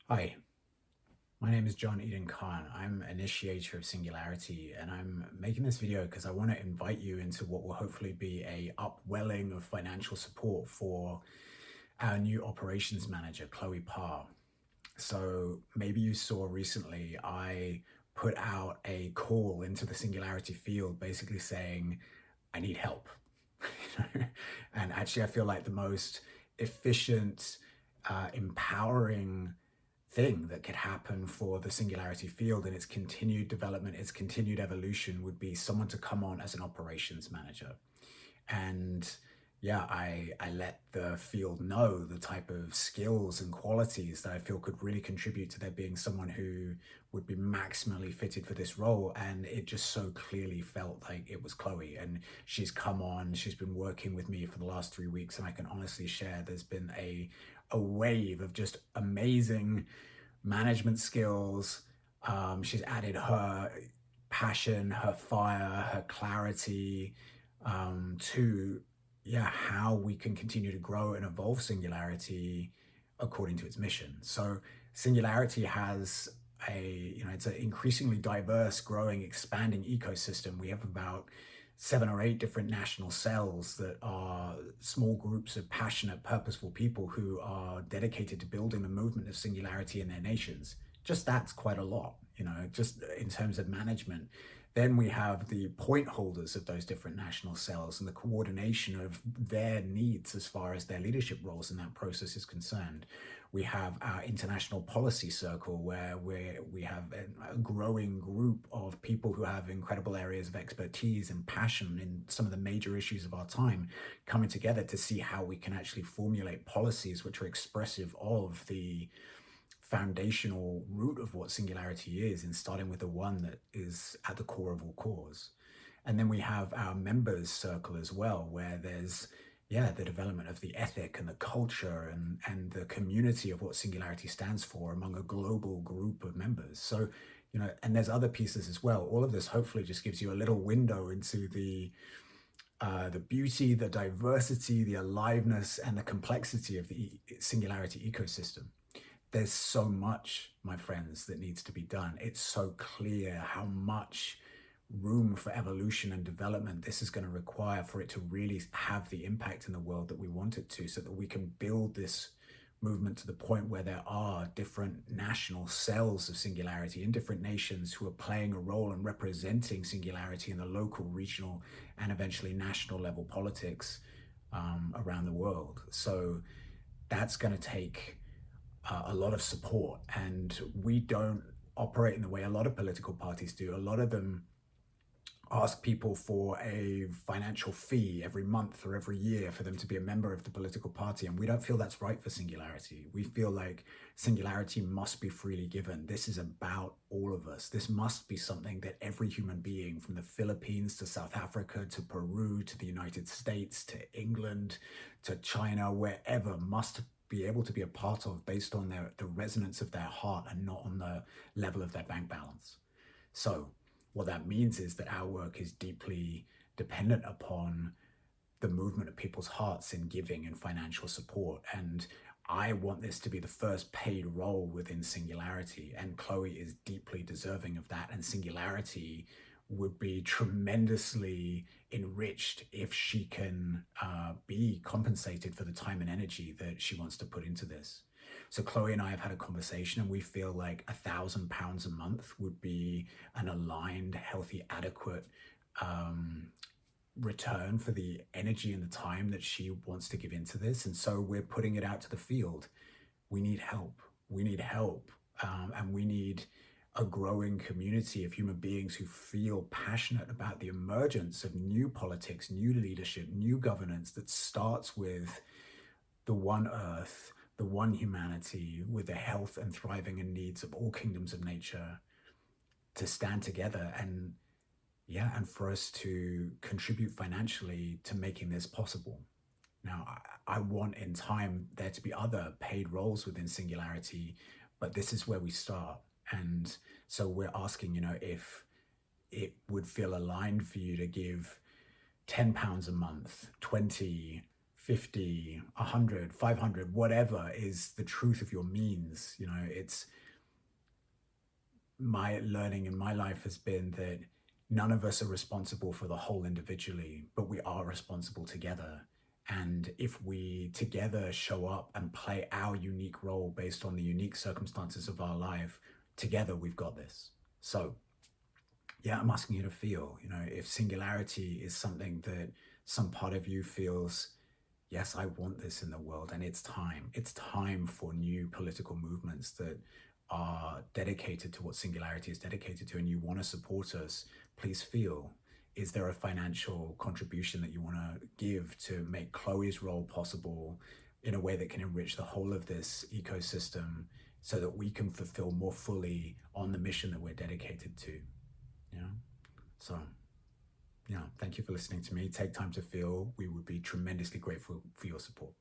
Hi, my name is John Eden Khan. I'm initiator of Singularity, and I'm making this video because I want to invite you into what will hopefully be a upwelling of financial support for our new operations manager, Choe Parr. So maybe you saw recently I put out a call into the Singularity field basically saying, I need help. And actually, I feel like the most efficient, empowering thing that could happen for the Singularity field and its continued development, its continued evolution would be someone to come on as an operations manager. And yeah, I let the field know the type of skills and qualities that I feel could really contribute to there being someone who would be maximally fitted for this role. And it just so clearly felt like it was Choe. And she's come on, she's been working with me for the last 3 weeks, and I can honestly share there's been a wave of just amazing management skills. She's added her passion, her fire, her clarity to how we can continue to grow and evolve Singularity according to its mission. So Singularity has it's an increasingly diverse, growing, expanding ecosystem. We have about 7 or 8 different national cells that are small groups of passionate, purposeful people who are dedicated to building the movement of Singularity in their nations. Just that's quite a lot, just in terms of management. Then we have the point holders of those different national cells and the coordination of their needs as far as their leadership roles in that process is concerned. We have our international policy circle where we have a growing group of people who have incredible areas of expertise and passion in some of the major issues of our time coming together to see how we can actually formulate policies which are expressive of the foundational root of what Singularity is, and starting with the one that is at the core of all cores. And then we have our members circle as well, where there's the development of the ethic and the culture and the community of what Singularity stands for among a global group of members. So, and there's other pieces as well. All of this hopefully just gives you a little window into the beauty, the diversity, the aliveness, and the complexity of the Singularity ecosystem. There's so much, my friends, that needs to be done. It's so clear how much room for evolution and development this is going to require for it to really have the impact in the world that we want it to, so that we can build this movement to the point where there are different national cells of Singularity in different nations who are playing a role and representing Singularity in the local, regional, and eventually national level politics around the world. So that's going to take a lot of support, and we don't operate in the way a lot of political parties do. A lot of them ask people for a financial fee every month or every year for them to be a member of the political party, and we don't feel that's right for Singularity. We feel like Singularity must be freely given. This is about all of us. This must be something that every human being, from the Philippines to South Africa to Peru to the United States to England to China, wherever, must be able to be a part of based on the resonance of their heart and not on the level of their bank balance. So what that means is that our work is deeply dependent upon the movement of people's hearts in giving and financial support. And I want this to be the first paid role within Singularity, and Choe is deeply deserving of that. And Singularity would be tremendously enriched if she can be compensated for the time and energy that she wants to put into this. So Choe and I have had a conversation, and we feel like £1,000 a month would be an aligned, healthy, adequate return for the energy and the time that she wants to give into this. And so we're putting it out to the field. We need help. We need help. And we need a growing community of human beings who feel passionate about the emergence of new politics, new leadership, new governance that starts with the one earth, the one humanity, with the health and thriving and needs of all kingdoms of nature to stand together and for us to contribute financially to making this possible. Now, I want in time there to be other paid roles within Singularity, but this is where we start. And so we're asking, if it would feel aligned for you to give £10 a month, 20, 50, 100, 500, whatever is the truth of your means. You know, it's my learning in my life has been that none of us are responsible for the whole individually, but we are responsible together. And if we together show up and play our unique role based on the unique circumstances of our life, together we've got this. So, yeah, I'm asking you to feel, you know, if singularity is something that some part of you feels, yes, I want this in the world, and it's time. It's time for new political movements that are dedicated to what singularity is dedicated to, and you want to support us, please feel. Is there a financial contribution that you want to give to make Chloe's role possible in a way that can enrich the whole of this ecosystem so that we can fulfill more fully on the mission that we're dedicated to? You know? So, yeah, thank you for listening to me. Take time to feel. We would be tremendously grateful for your support.